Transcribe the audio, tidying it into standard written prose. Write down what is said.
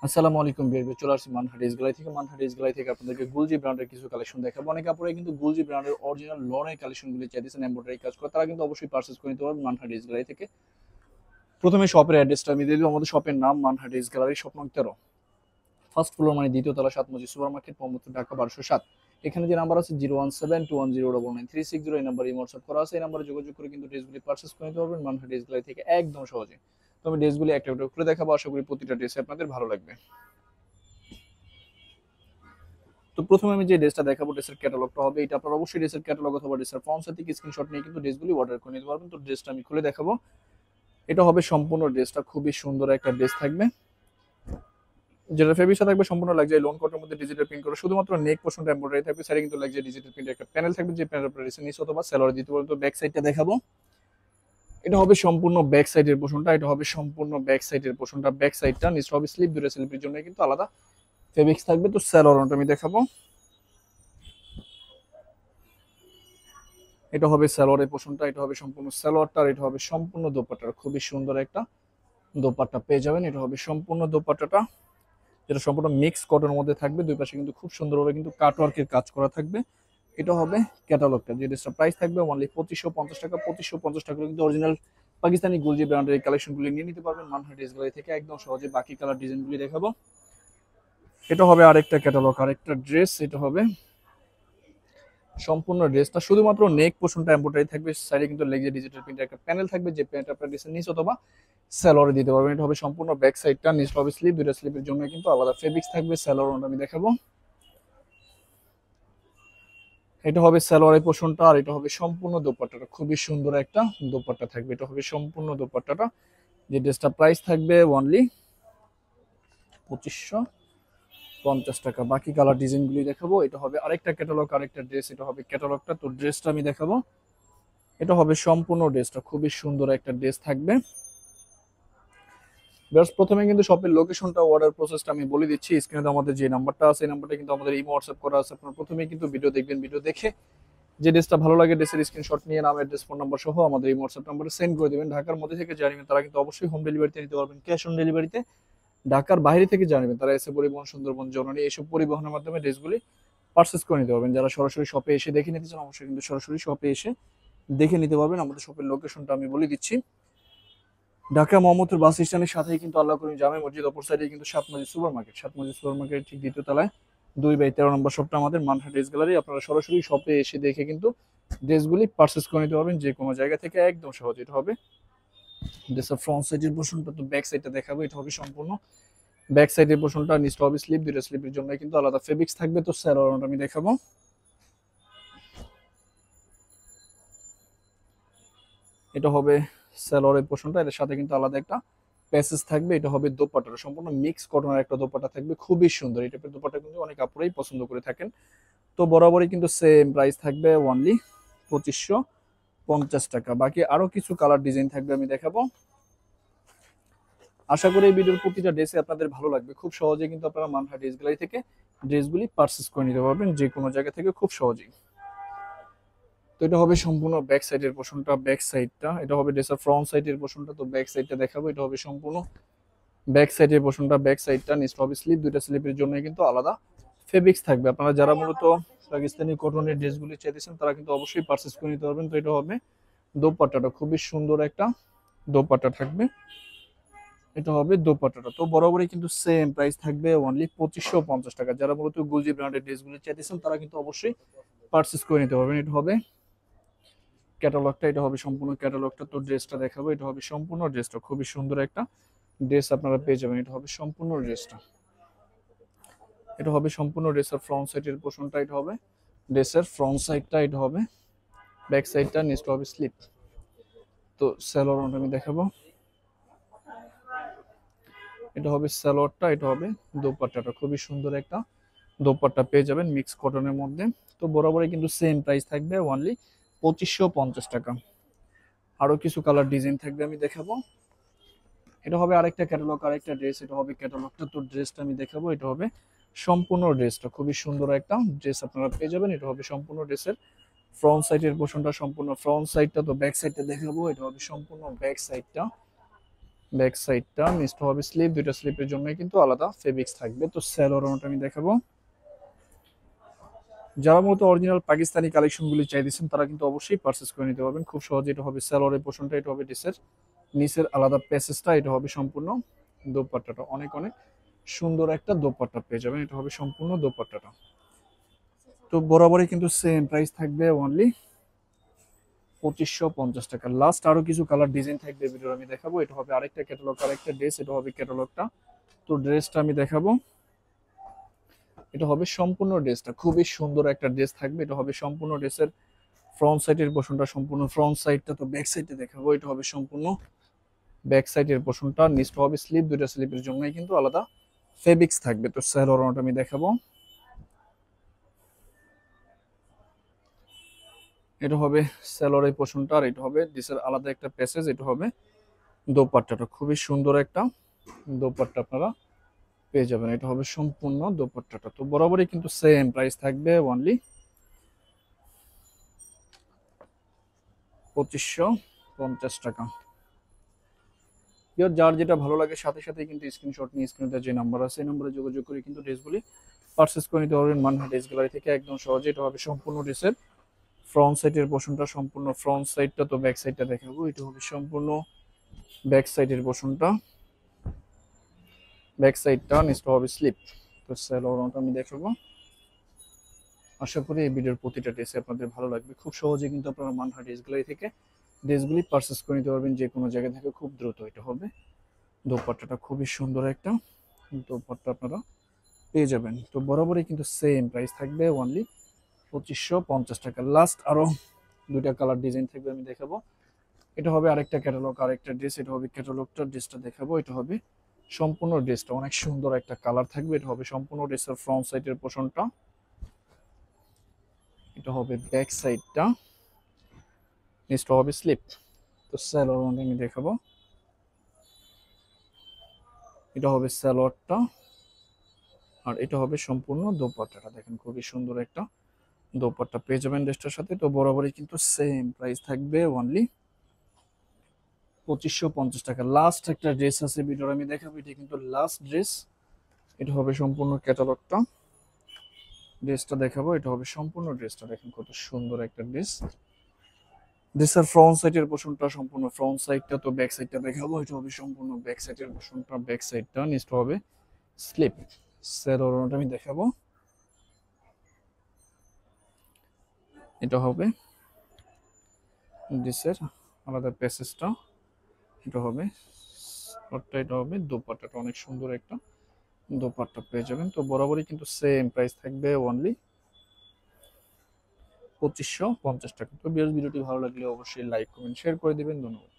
আসসালামু আলাইকুম বিয়ার চলে আসছি মানহাটি ইস গ্যালারি থেকে আপনাদেরকে গুলজি ব্র্যান্ডের কিছু কালেকশন দেখাবো। অনেক আপুরাই কিন্তু গুলজি ব্র্যান্ডের অরিজিনাল লনের কালেকশনগুলি চাইতেছেন এমব্রয়ডারি কাজ করে, তারা কিন্তু অবশ্যই পারচেজ করে নিতে পারবেন মানহাটি ইস গ্যালারি থেকে। প্রথমে শপের অ্যাড্রেসটা আমি দিয়ে দিব। আমাদের শপের নাম মানহাটি ইস গ্যালারি, শপ নং 13, ফার্স্ট ফ্লোর মানে দ্বিতীয় তলা, 7 মজি সুপার মার্কেট, মোহাম্মদপুর, ঢাকা 1207। এখানে যে নাম্বার আছে 01721099360, এই নাম্বারে হোয়াটসঅ্যাপ করা আছে। এই নাম্বারে যোগাযোগ করে কিন্তু ড্রেসগুলি পারচেজ করে নিতে পারবেন মানহাটি ইস গ্যালারি থেকে একদম সহজে। তো আমি ড্রেসগুলি একটা একটা করে দেখাবো, আশা করি প্রতিটা ড্রেসে আপনাদের ভালো লাগবে। তো প্রথমে আমি যে ড্রেসটা দেখাবো, ড্রেসের ক্যাটালগটা হবে এটা। আপনারা অবশ্যই ড্রেসের ক্যাটালগ অথবা ড্রেসের ফর্মস থেকে স্ক্রিনশট নিয়ে কিন্তু ড্রেসগুলি অর্ডার করে নিতে পারবেন। তো ড্রেসটা আমি খুলে দেখাবো। এটা হবে সম্পূর্ণ ড্রেসটা, খুবই সুন্দর একটা ড্রেস থাকবে, যেটা ফেব্রিক্সটা থাকবে সম্পূর্ণ লাক্সারি লোন কটের মধ্যে ডিজিটাল প্রিন্ট করা। শুধুমাত্র নেক পোর্শনটা এমব্রয়ডারি থাকবে, সাইডে কিন্তু লাক্সারি ডিজিটাল প্রিন্ট একটা প্যানেল থাকবে, যে প্যানেল আপনারা নিচে অথবা সেলরে দিতে পারবেন। তো ব্যাক সাইডটা দেখাবো। এটা হবে সম্পূর্ণ ব্যাক সাইডের পোর্শনটা, এটা হবে সম্পূর্ণ ব্যাক সাইডের পোর্শনটা। ব্যাক সাইডটা নিচে হবে স্লিপ, দুটো স্লিপের জন্য কিন্তু আলাদা ফেব্রিক্স থাকবে। তো সেলরটা আমি দেখাবো। এটা হবে সালোয়ারের পোর্শনটা, এটা হবে সম্পূর্ণ সালোয়ারটা, আর এটা হবে সম্পূর্ণ দোপাট্টার। খুবই সুন্দর একটা দোপাট্টা পেয়ে যাবেন। এটা হবে সম্পূর্ণ দোপাট্টাটা, যেটা সম্পূর্ণ মিক্স কটনের মধ্যে থাকবে। দুই পাশে কিন্তু খুব সুন্দরভাবে কিন্তু কাটওয়ার্কের কাজ করা থাকবে। এটা হবে ক্যাটালগটা, যে ড্রেসটা প্রাইস থাকবে অনলি 2550 টাকা। 2550 টাকা কিন্তু অরিজিনাল পাকিস্তানি গুলজি ব্র্যান্ডের এই কালেকশনগুলি নিয়ে নিতে পারবেন মানহাটি ড্রেস গ্যালারি থেকে একদম সহজে। বাকি কালার ডিজাইনগুলি দেখাবো। এটা হবে আরেকটা ক্যাটালগ, আরেকটা ড্রেস। এটা হবে সম্পূর্ণ ড্রেসটা, শুধুমাত্র নেক পোর্শনটা এমব্রয়ডারি থাকবে, সাইডে কিন্তু লেগে ডিজিটাল প্রিন্টের একটা প্যানেল থাকবে, যে প্যানেলটা আপনার ড্রেসের নিচ অথবা সেলরে দিতে পারবেন। এটা হবে সম্পূর্ণ ব্যাক সাইডটা, নিচ হবে স্লিপ, দুটো স্লিপের জন্য কিন্তু আলাদা ফেব্রিক্স থাকবে। সেলর আমি দেখাবো। এটা হবে সালোয়ারের পোর্শনটা, আর এটা হবে সম্পূর্ণ দোপাট্টাটা। খুবই সুন্দর একটা দোপাট্টা থাকবে। এটা হবে সম্পূর্ণ দোপাট্টাটা, যে ড্রেসটা প্রাইস থাকবে অনলি 2550 টাকা। বাকি কালার ডিজাইনগুলি দেখাবো। এটা হবে আরেকটা ক্যাটালগ, আরেকটা ড্রেস। এটা হবে ক্যাটালগটা। তো ড্রেসটা আমি দেখাবো। এটা হবে সম্পূর্ণ ড্রেসটা, খুবই সুন্দর একটা ড্রেস থাকবে। প্রথমে কিন্তু শপের লোকেশনটা, অর্ডার প্রসেসটা আমি বলে দিচ্ছি। স্ক্রিনে আমাদের যে নাম্বারটা আছে, এই নাম্বারটা কিন্তু আমাদের ইমো হোয়াটসঅ্যাপ করা আছে। আপনারা প্রথমেই কিন্তু ভিডিও দেখবেন, ভিডিও দেখে যে ড্রেসটা ভালো লাগে ড্রেসের স্ক্রিনশট নিয়ে নাম, অ্যাড্রেস, ফোন নাম্বার সহ আমাদের এই হোয়াটসঅ্যাপ নাম্বারে সেন্ড করে দেবেন। ঢাকার মধ্যে থেকে জানিবেন তারা কিন্তু অবশ্যই হোম ডেলিভারিতে নিতে পারবেন, ক্যাশ অন ডেলিভারিতে। ঢাকার বাইরে থেকে জানিবেন তারা এসে পরিবহন, সুন্দরবন, জননী এইসব পরিবহনের মাধ্যমে ড্রেসগুলি পারচেস করে নিতে পারবেন। যারা সরাসরি শপে এসে দেখে নিতে চান, অবশ্যই কিন্তু সরাসরি শপে এসে দেখে নিতে পারবেন। আমাদের শপের লোকেশনটা আমি বলে দিচ্ছি। ঢাকা মোহাম্মদপুর বাস স্ট্যান্ডের সাথেই কিন্তু আল্লাহ করিম জামে মসজিদ, অপর সাইডে কিন্তু 7 মজি সুপার মার্কেট, 7 মজি সুপার মার্কেটের ঠিক দ্বিতীয় তলায় 2/13 নম্বর শপটা আমাদের মানহাটি ড্রেস গ্যালারি। আপনারা সরাসরি শপে এসে দেখে কিন্তু ড্রেসগুলি পারচেস করে নিতে পারবেন যে কোনো জায়গা থেকে একদম সহজ। এটা হবে ড্রেসের ফ্রন্ট সাইডের পোর্শনটা। তো ব্যাক সাইডটা দেখাবো। এটা হবে সম্পূর্ণ ব্যাক সাইডের পোর্শনটা, নিচটা হবে স্লিপ, দুটো স্লিপের জন্য কিন্তু আলাদা ফেব্রিক্স থাকবে। তো স্যালোয়ারটা আমি দেখাবো। এটা হবে স্যালোয়ারের পোর্শনটা, এর সাথে কিন্তু আলাদা একটা প্যাসেজ থাকবে। এটা হবে দোপাট্টাটা, সম্পূর্ণ মিক্স কটনের একটা দোপাট্টা থাকবে, খুবই সুন্দর। এই টাইপের দোপাট্টা কিন্তু অনেক আপুরাই পছন্দ করে থাকেন। তো বরাবরই কিন্তু সেম প্রাইস থাকবে অনলি 2550 টাকা। বাকি আরো কিছু কালার ডিজাইন থাকবে, আমি দেখাবো। আশা করি এই ভিডিওর প্রতিটা ড্রেসে আপনাদের ভালো লাগবে। খুব সহজে কিন্তু আপনারা মানহাটি ড্রেস গ্যালারি থেকে ড্রেসগুলি পারচেস করে নিতে পারবেন যে কোনো জায়গা থেকে খুব সহজেই। তো এটা হবে সম্পূর্ণ ব্যাক সাইডের পোর্শনটা, ব্যাক সাইডটা। এটা হবে ড্রেসের ফ্রন্ট সাইডের পোর্শনটা। তো ব্যাক সাইডটা দেখাবো। এটা হবে সম্পূর্ণ ব্যাক সাইডের পোর্শনটা, ব্যাক সাইডটা, নিচ হবে স্লিপ, দুইটা স্লিপের জন্য কিন্তু আলাদা ফেব্রিক্স থাকবে। আপনারা যারা মূলত পাকিস্তানি কটনের ড্রেসগুলি চাইতেছেন তারা কিন্তু অবশ্যই পারচেস করে নিতে পারবেন। তো এটা হবে দোপাট্টাটা, খুবই সুন্দর একটা দোপাট্টা থাকবে। এটা হবে দোপাট্টাটা। তো বরাবরই কিন্তু সেম প্রাইস থাকবে অনলি 2550 টাকা। যারা মূলত গুলজি ব্র্যান্ডের ড্রেসগুলি চাইতেছেন তারা কিন্তু অবশ্যই পারচেস করে নিতে পারবেন। এটা হবে ক্যাটালগটা, এটা হবে সম্পূর্ণ ক্যাটালগটা। তো ড্রেসটা দেখাবো। এটা হবে সম্পূর্ণ ড্রেসটা, খুবই সুন্দর একটা ড্রেস আপনারা পেয়ে যাবেন। এটা হবে সম্পূর্ণ ড্রেসটা, এটা হবে সম্পূর্ণ ড্রেসের ফ্রন্ট সাইডের পোর্শনটা। এটা হবে ড্রেসের ফ্রন্ট সাইডটা, এটা হবে ব্যাক সাইডটা, নিচটা হবে স্লিপ। তো সালোয়ারটা আমি দেখাবো। এটা হবে সালোয়ারটা, এটা হবে দোপাট্টাটা। খুবই সুন্দর একটা দোপাট্টা পেয়ে যাবেন মিক্স কটনের মধ্যে। তো বরাবরই কিন্তু সেম প্রাইস থাকবে অনলি 2550 টাকা। আরো কিছু কালার ডিজাইন থাকবে, আমি দেখাবো। এটা হবে আরেকটা ক্যাটালগ, আরেকটা ড্রেস। এটা হবে ক্যাটালগটা। তো ড্রেসটা আমি দেখাবো। এটা হবে সম্পূর্ণ ড্রেসটা, খুবই সুন্দর একটা ড্রেস আপনারা পেয়ে যাবেন। এটা হবে সম্পূর্ণ ড্রেসের ফ্রন্ট সাইডের পোর্শনটা, সম্পূর্ণ ফ্রন্ট সাইডটা। তো ব্যাক সাইডটা দেখাবো। এটা হবে সম্পূর্ণ ব্যাক সাইডটা, ব্যাক সাইডটা নিচটা হবে স্লিপ, দুইটা স্লিপের জন্য কিন্তু আলাদা ফেব্রিক্স থাকবে। তো সালোয়ার ওড়নাটা আমি দেখাবো। যারা মূলত অরিজিনাল পাকিস্তানি কালেকশনগুলি চাইতেছেন তারা কিন্তু অবশ্যই পারচেস করে নিতে পারবেন খুব সহজে। এটা হবে সালোয়ারের পোর্শনটা, এটা হবে ড্রেসের নিচের আলাদা প্যাসেজটা, এটা হবে সম্পূর্ণ দোপাট্টাটা। অনেক অনেক সুন্দর একটা দোপাট্টা পেয়ে যাবেন, এটা হবে সম্পূর্ণ দোপাট্টাটা। তো বরাবরই কিন্তু সেম প্রাইস থাকবে অনলি 2550 টাকা। লাস্ট আরো কিছু কালার ডিজাইন থাকবে ভিডিও আমি দেখাবো। এটা হবে আরেকটা ক্যাটালগ, আরেকটা ড্রেস, এটা হবে ক্যাটালগটা। তো ড্রেসটা আমি দেখাবো। এটা হবে সম্পূর্ণ ড্রেসটা, খুবই সুন্দর একটা ড্রেস থাকবে। এটা হবে সম্পূর্ণ ড্রেসের ফ্রন্ট সাইডের পোর্শনটা, সম্পূর্ণ ফ্রন্ট সাইডটা। তো ব্যাক সাইডটা দেখাবো। এটা হবে সম্পূর্ণ ব্যাক সাইডের পোর্শনটা, নিচটা হবে স্লিপ, দুইটা স্লিপের জন্যই কিন্তু আলাদা ফেব্রিক্স থাকবে। তো সালোয়ারটা আমি দেখাবো। এটা হবে সালোয়ারের পোর্শনটা, আর এটা হবে ড্রেসের আলাদা একটা প্যাসেজ। এটা হবে দোপাট্টাটা, খুবই সুন্দর একটা দোপাট্টা আপনারা পেয়ে যাবেন। এটা হবে সম্পূর্ণ দোপাট্টাটা। তো বরাবরই কিন্তু সেম প্রাইস থাকবে অনলি 2550 টাকা। যার যেটা ভালো লাগে সাথে সাথে কিন্তু স্ক্রিনশট নিয়ে স্ক্রিনে যে নাম্বার আছে এই নম্বরে যোগাযোগ করে কিন্তু ড্রেসগুলি পারচেস করে নিতে পারবেন মানহা ড্রেস গ্যালারি থেকে একদম সহজে। এটা হবে সম্পূর্ণ ড্রেসের ফ্রন্ট সাইডের পোর্শনটা, সম্পূর্ণ ফ্রন্ট সাইডটা। তো ব্যাক সাইডটা দেখাবো। এটা হবে সম্পূর্ণ ব্যাক সাইডের পোর্শনটা, ব্যাক সাইডটা নিচটা হবে স্লিপ। তো সালোয়ারটা আমি দেখাবো। আশা করি এই ভিডিওর প্রতিটা ড্রেসে আপনাদের ভালো লাগবে। খুব সহজে কিন্তু আপনারা মানহা ড্রেস গ্যালারি থেকে ড্রেসগুলি পারচেস করে নিতে পারবেন যে কোনো জায়গা থেকে খুব দ্রুত। এটা হবে দোপাট্টাটা, খুবই সুন্দর একটা দোপাট্টা আপনারা পেয়ে যাবেন। তো বরাবরই কিন্তু সেম প্রাইস থাকবে অনলি 2550 টাকা। লাস্ট আরো দুইটা কালার ডিজাইন থাকবে আমি দেখাবো। এটা হবে আরেকটা ক্যাটালগ, আরেকটা ড্রেস। এটা হবে ক্যাটালগটা, ড্রেসটা দেখাবো। এটা হবে সম্পূর্ণ ড্রেসটা, অনেক সুন্দর একটা কালার থাকবে। এটা হবে সম্পূর্ণ ড্রেসের ফ্রন্ট সাইডের পোর্শনটা, এটা হবে ব্যাক সাইডটা, নিচটা হবে স্লিপ। তো সালোয়ার আমি দেখাবো। এটা হবে সালোয়ারটা, আর এটা হবে সম্পূর্ণ দোপাট্টাটা। দেখেন খুবই সুন্দর একটা দোপাট্টা পেয়ে যাবেন ড্রেসটার সাথে। তো বরাবরই কিন্তু সেম প্রাইস থাকবে অনলি 2550 টাকা। লাস্ট একটা ড্রেস আছে ভিডিওর আমি দেখাবো, এটা কিন্তু লাস্ট ড্রেস। এটা হবে সম্পূর্ণ ক্যাটালগটা, ড্রেসটা দেখাবো। এটা হবে সম্পূর্ণ ড্রেসটা, দেখেন কত সুন্দর একটা ড্রেস। ড্রেসের ফ্রন্ট সাইডের পোর্শনটা, সম্পূর্ণ ফ্রন্ট সাইডটা। তো ব্যাক সাইডটা দেখাবো। এটা হবে সম্পূর্ণ ব্যাক সাইডের পোর্শনটা, ব্যাক সাইডটা নিচটা হবে স্লিপ। সেলোয়ারটা আমি দেখাবো। এটা হবে ড্রেসের আলাদা প্যাসেজটা, এটা হবে এটা হবে দোপাট্টাটা, অনেক সুন্দর একটা দোপাট্টা পেয়ে যাবেন। তো বরাবরই কিন্তু সেম প্রাইস থাকবে অনলি 2550 টাকা। তো ভিডিওটি ভালো লাগলে অবশ্যই লাইক কমেন্ট শেয়ার করে দিবেন। ধন্যবাদ।